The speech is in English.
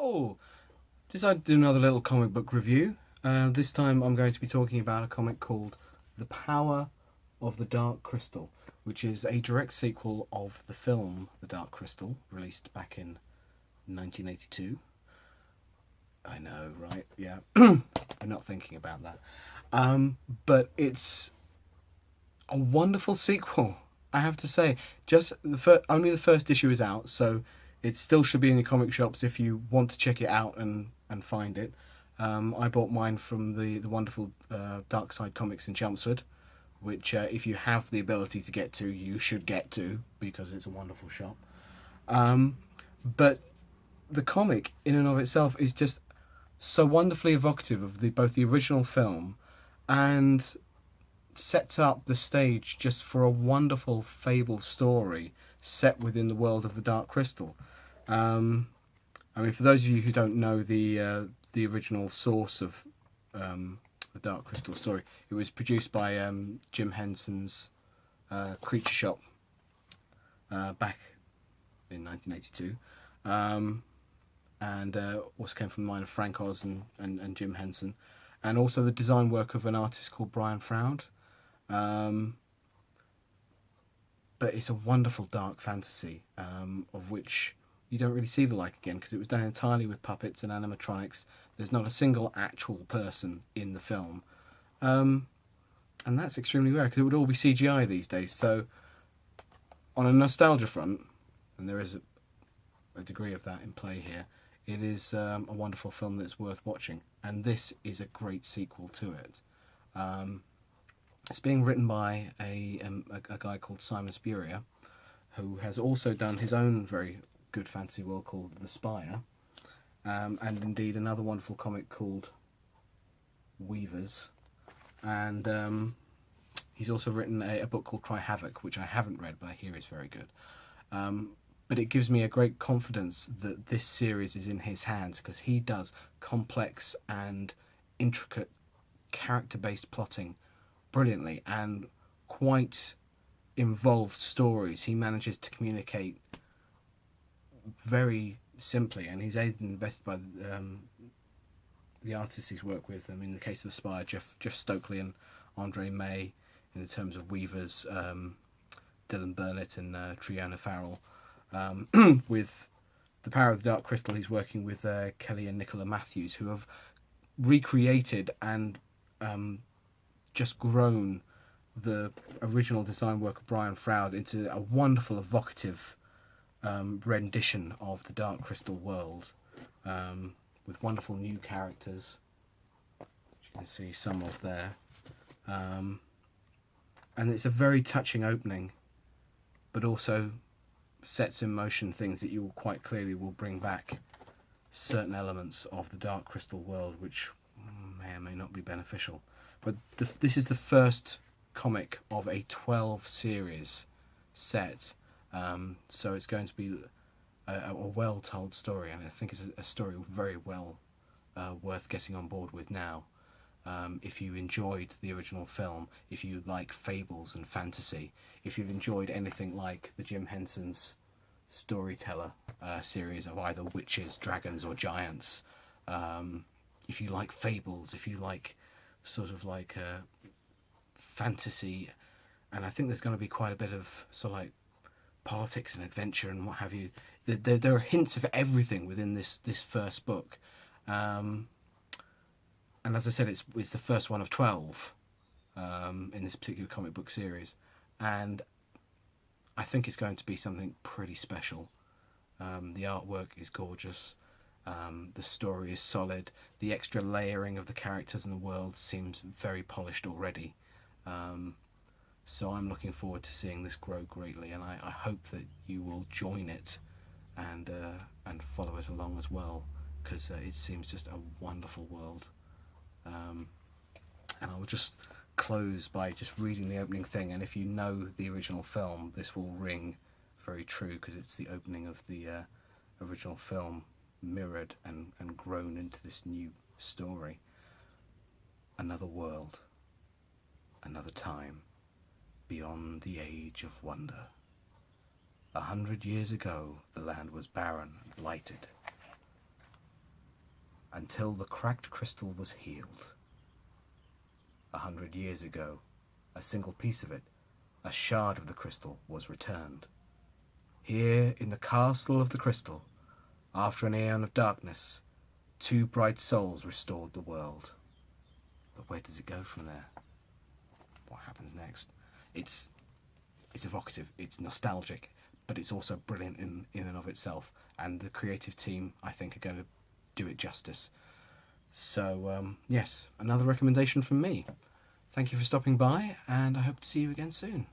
So, decided to do another little comic book review. This time I'm going to be talking about a comic called The Power of the Dark Crystal, which is a direct sequel of the film The Dark Crystal, released back in 1982. I know, right? Yeah. I'm not thinking about that. But it's a wonderful sequel, I have to say. Just only the first issue is out, so it still should be in your comic shops if you want to check it out and find it. I bought mine from the wonderful Dark Side Comics in Chelmsford, which if you have the ability to get to, you should get to, because it's a wonderful shop. But the comic in and of itself is just so wonderfully evocative of both the original film and sets up the stage just for a wonderful fable story set within the world of the Dark Crystal. I mean, for those of you who don't know the original source of the Dark Crystal story, it was produced by Jim Henson's Creature Shop back in 1982, and also came from the mind of Frank Oz and Jim Henson, and also the design work of an artist called Brian Froud. But it's a wonderful dark fantasy, of which you don't really see the like again, because it was done entirely with puppets and animatronics. There's not a single actual person in the film, and that's extremely rare, because it would all be CGI these days. So on a nostalgia front, and there is a degree of that in play here, it is a wonderful film that's worth watching, and this is a great sequel to it. It's being written by a guy called Simon Spurrier, who has also done his own very good fantasy world called The Spire, and indeed another wonderful comic called Weavers, and he's also written a book called Cry Havoc, which I haven't read, but I hear is very good. But it gives me a great confidence that this series is in his hands, because he does complex and intricate character-based plotting brilliantly, and quite involved stories he manages to communicate very simply, and he's aided and abetted by the artists he's worked with. In the case of The Spire, Jeff Stokely and Andre May. In terms of Weavers, Dylan Burnett and Triona Farrell. With The Power of the Dark Crystal, he's working with Kelly and Nicole Matthews, who have recreated and just grown the original design work of Brian Froud into a wonderful, evocative rendition of the Dark Crystal world, with wonderful new characters, which you can see some of there. And it's a very touching opening, but also sets in motion things that you quite clearly will bring back certain elements of the Dark Crystal world, which may or may not be beneficial. But this is the first comic of a 12 series set, so it's going to be a well-told story, and I think it's a story very well worth getting on board with now. If you enjoyed the original film, if you like fables and fantasy, if you've enjoyed anything like the Jim Henson's Storyteller series of either witches, dragons or giants, if you like fables, if you like sort of like fantasy, and I think there's going to be quite a bit of sort of like politics and adventure and what have you. There are hints of everything within this first book. And as I said, it's the first one of 12 in this particular comic book series, and I think it's going to be something pretty special. The artwork is gorgeous, the story is solid, the extra layering of the characters in the world seems very polished already. So I'm looking forward to seeing this grow greatly, and I hope that you will join it and follow it along as well, because it seems just a wonderful world. And I will just close by just reading the opening thing, and if you know the original film, this will ring very true, because it's the opening of the original film mirrored and grown into this new story. Another world, another time, beyond the age of wonder. 100 years ago, the land was barren and blighted. until the cracked crystal was healed. 100 years ago, a single piece of it, a shard of the crystal, was returned. Here in the castle of the crystal, after an aeon of darkness, 2 bright souls restored the world. But where does it go from there? What happens next? It's evocative, it's nostalgic, but it's also brilliant in and of itself. And the creative team, I think, are going to do it justice. So, yes, another recommendation from me. Thank you for stopping by, and I hope to see you again soon.